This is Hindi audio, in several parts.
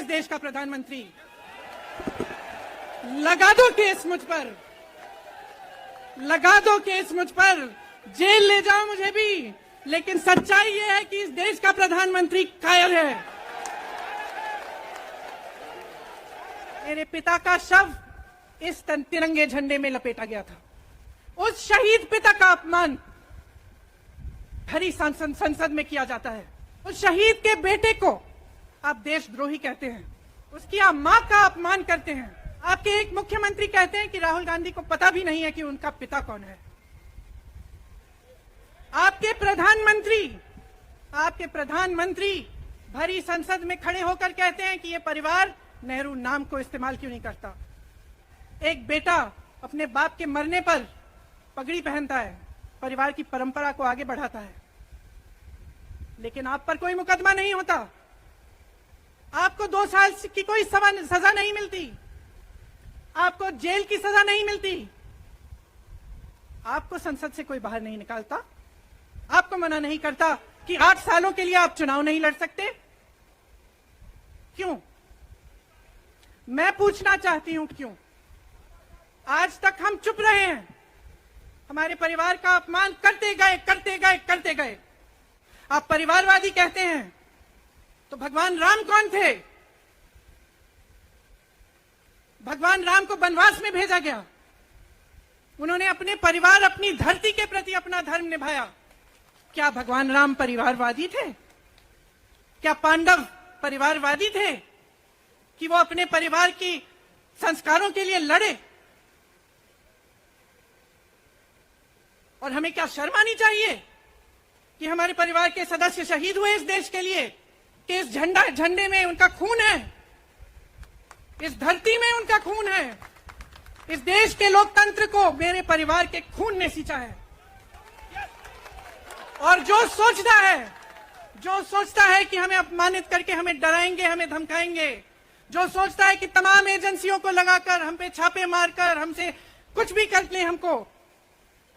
देश का प्रधानमंत्री। लगा दो केस मुझ पर, लगा दो केस मुझ पर, जेल ले जाओ मुझे भी, लेकिन सच्चाई ये है कि इस देश का प्रधानमंत्री कायर है। मेरे पिता का शव इस तिरंगे झंडे में लपेटा गया था। उस शहीद पिता का अपमान भरी संसद में किया जाता है। उस शहीद के बेटे को आप देशद्रोही कहते हैं, उसकी आप मां का अपमान करते हैं। आपके एक मुख्यमंत्री कहते हैं कि राहुल गांधी को पता भी नहीं है कि उनका पिता कौन है। आपके प्रधानमंत्री भरी संसद में खड़े होकर कहते हैं कि ये परिवार नेहरू नाम को इस्तेमाल क्यों नहीं करता। एक बेटा अपने बाप के मरने पर पगड़ी पहनता है, परिवार की परंपरा को आगे बढ़ाता है, लेकिन आप पर कोई मुकदमा नहीं होता, आपको 2 साल की कोई सजा नहीं मिलती, आपको जेल की सजा नहीं मिलती, आपको संसद से कोई बाहर नहीं निकालता, आपको मना नहीं करता कि 8 सालों के लिए आप चुनाव नहीं लड़ सकते। क्यों? मैं पूछना चाहती हूं क्यों? आज तक हम चुप रहे हैं, हमारे परिवार का अपमान करते गए। आप परिवारवादी कहते हैं, तो भगवान राम कौन थे? भगवान राम को वनवास में भेजा गया, उन्होंने अपने परिवार, अपनी धरती के प्रति अपना धर्म निभाया। क्या भगवान राम परिवारवादी थे? क्या पांडव परिवारवादी थे कि वो अपने परिवार की संस्कारों के लिए लड़े? और हमें क्या शर्म आनी चाहिए कि हमारे परिवार के सदस्य शहीद हुए इस देश के लिए, कि इस झंडे में उनका खून है, इस धरती में उनका खून है, इस देश के लोकतंत्र को मेरे परिवार के खून ने सींचा है। और जो सोचता है कि हमें अपमानित करके हमें डराएंगे, हमें धमकाएंगे, जो सोचता है कि तमाम एजेंसियों को लगाकर, हम पे छापे मारकर, हमसे कुछ भी कर ले, हमको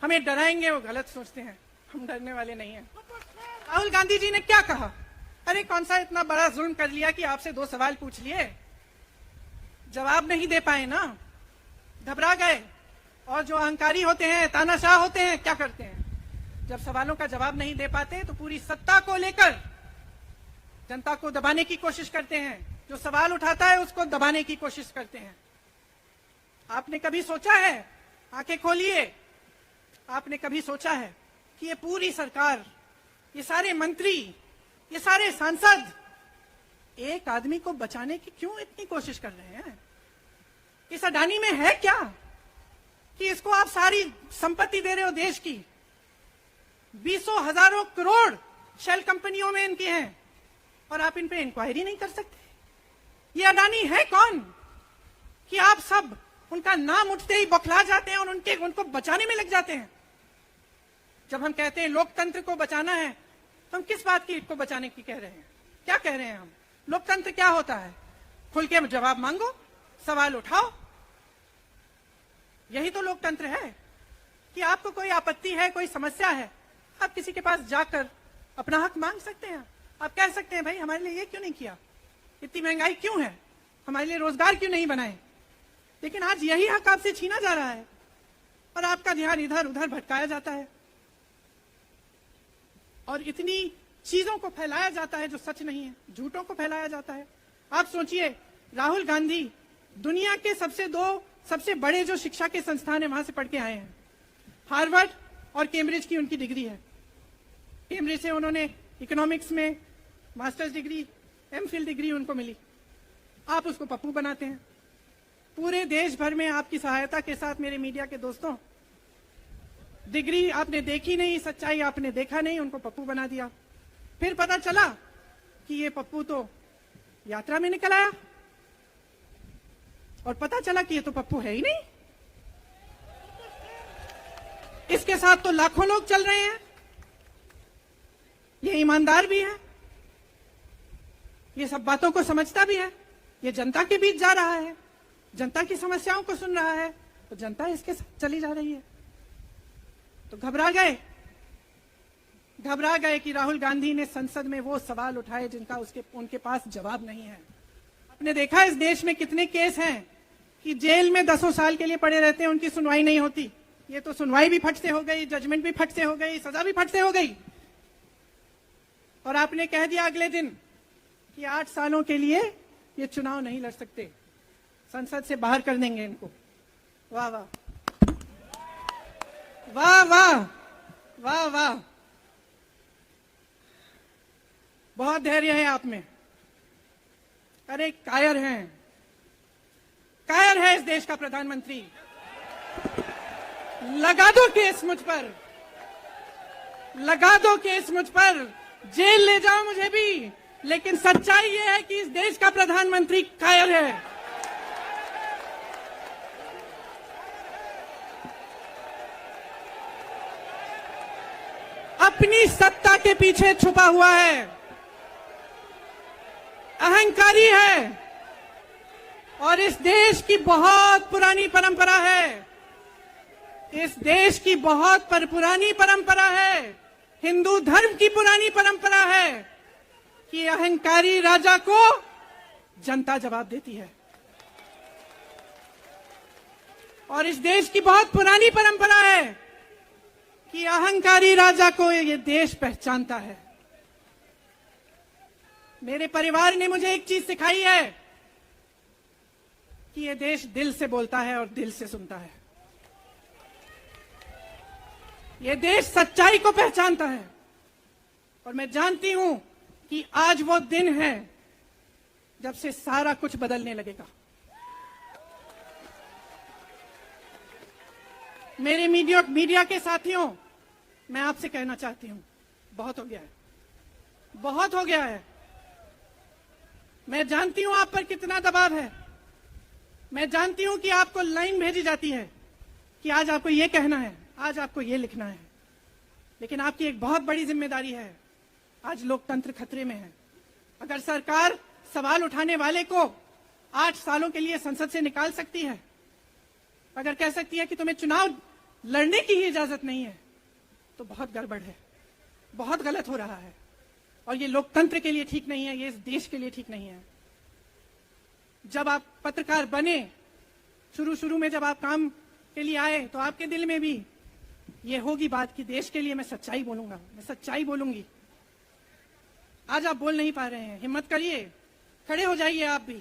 हमें डराएंगे, वो गलत सोचते हैं। हम डरने वाले नहीं हैं। राहुल गांधी जी ने क्या कहा? अरे कौन सा इतना बड़ा जुल्म कर लिया कि आपसे 2 सवाल पूछ लिए, जवाब नहीं दे पाए ना, घबरा गए। और जो अहंकारी होते हैं, तानाशाह होते हैं, क्या करते हैं? जब सवालों का जवाब नहीं दे पाते तो पूरी सत्ता को लेकर जनता को दबाने की कोशिश करते हैं, जो सवाल उठाता है उसको दबाने की कोशिश करते हैं। आपने कभी सोचा है, आंखें खोलिए, आपने कभी सोचा है कि ये पूरी सरकार, ये सारे मंत्री, ये सारे सांसद एक आदमी को बचाने की क्यों इतनी कोशिश कर रहे हैं? इस अडानी में है क्या कि इसको आप सारी संपत्ति दे रहे हो देश की? 20 हजारों करोड़ शेल कंपनियों में इनके हैं और आप इन पे इंक्वायरी नहीं कर सकते। ये अडानी है कौन कि आप सब उनका नाम उठते ही बौखला जाते हैं और उनको बचाने में लग जाते हैं? जब हम कहते हैं लोकतंत्र को बचाना है, तो हम किस बात की को बचाने की कह रहे हैं? क्या कह रहे हैं हम? लोकतंत्र क्या होता है? खुल के जवाब मांगो, सवाल उठाओ, यही तो लोकतंत्र है। कि आपको कोई आपत्ति है, कोई समस्या है, आप किसी के पास जाकर अपना हक मांग सकते हैं। आप कह सकते हैं, भाई हमारे लिए ये क्यों नहीं किया, इतनी महंगाई क्यों है, हमारे लिए रोजगार क्यों नहीं बनाए। लेकिन आज यही हक आपसे छीना जा रहा है और आपका ध्यान इधर उधर भटकाया जाता है और इतनी चीजों को फैलाया जाता है जो सच नहीं है, झूठों को फैलाया जाता है। आप सोचिए, राहुल गांधी दुनिया के सबसे बड़े जो शिक्षा के संस्थान है वहां से पढ़ के आए हैं। हार्वर्ड और कैम्ब्रिज की उनकी डिग्री है। कैम्ब्रिज से उन्होंने इकोनॉमिक्स में मास्टर्स डिग्री, एमफिल डिग्री उनको मिली। आप उसको पप्पू बनाते हैं। पूरे देश भर में आपकी सहायता के साथ मेरे मीडिया के दोस्तों, डिग्री आपने देखी नहीं, सच्चाई आपने देखा नहीं, उनको पप्पू बना दिया। फिर पता चला कि ये पप्पू तो यात्रा में निकल आया और पता चला कि ये तो पप्पू है ही नहीं। इसके साथ तो लाखों लोग चल रहे हैं। ये ईमानदार भी है, ये सब बातों को समझता भी है, ये जनता के बीच जा रहा है, जनता की समस्याओं को सुन रहा है, तो जनता इसके साथ चली जा रही है। तो घबरा गए कि राहुल गांधी ने संसद में वो सवाल उठाए जिनका उनके पास जवाब नहीं है। अब आपने देखा इस देश में कितने केस हैं कि जेल में 10 साल के लिए पड़े रहते हैं, उनकी सुनवाई नहीं होती। ये तो सुनवाई भी फट से हो गई, जजमेंट भी फट से हो गई, सजा भी फट से हो गई। और आपने कह दिया अगले दिन कि 8 सालों के लिए ये चुनाव नहीं लड़ सकते, संसद से बाहर कर देंगे इनको। वाह वाह वाह वाह वाह वाह, बहुत धैर्य है आप में। अरे कायर हैं, कायर है इस देश का प्रधानमंत्री। लगा दो केस मुझ पर, लगा दो केस मुझ पर, जेल ले जाओ मुझे भी, लेकिन सच्चाई यह है कि इस देश का प्रधानमंत्री कायर है। अपनी सत्ता के पीछे छुपा हुआ है, अहंकारी है। और इस देश की बहुत पुरानी परंपरा है, इस देश की बहुत पुरानी परंपरा है, हिंदू धर्म की पुरानी परंपरा है कि अहंकारी राजा को जनता जवाब देती है। और इस देश की बहुत पुरानी परंपरा है कि अहंकारी राजा को ये देश पहचानता है। मेरे परिवार ने मुझे एक चीज सिखाई है कि ये देश दिल से बोलता है और दिल से सुनता है। ये देश सच्चाई को पहचानता है। और मैं जानती हूं कि आज वो दिन है जब से सारा कुछ बदलने लगेगा। मेरे मीडिया के साथियों, मैं आपसे कहना चाहती हूं, बहुत हो गया है, बहुत हो गया है। मैं जानती हूं आप पर कितना दबाव है। मैं जानती हूं कि आपको लाइन भेजी जाती है कि आज आपको ये कहना है, आज आपको ये लिखना है। लेकिन आपकी एक बहुत बड़ी जिम्मेदारी है। आज लोकतंत्र खतरे में है। अगर सरकार सवाल उठाने वाले को 8 सालों के लिए संसद से निकाल सकती है, अगर कह सकती है कि तुम्हें चुनाव लड़ने की ही इजाजत नहीं है, तो बहुत गड़बड़ है, बहुत गलत हो रहा है। और ये लोकतंत्र के लिए ठीक नहीं है, ये इस देश के लिए ठीक नहीं है। जब आप पत्रकार बने, शुरू में जब आप काम के लिए आए, तो आपके दिल में भी ये होगी बात कि देश के लिए मैं सच्चाई बोलूंगा, मैं सच्चाई बोलूंगी। आज आप बोल नहीं पा रहे हैं, हिम्मत करिए, खड़े हो जाइए आप भी।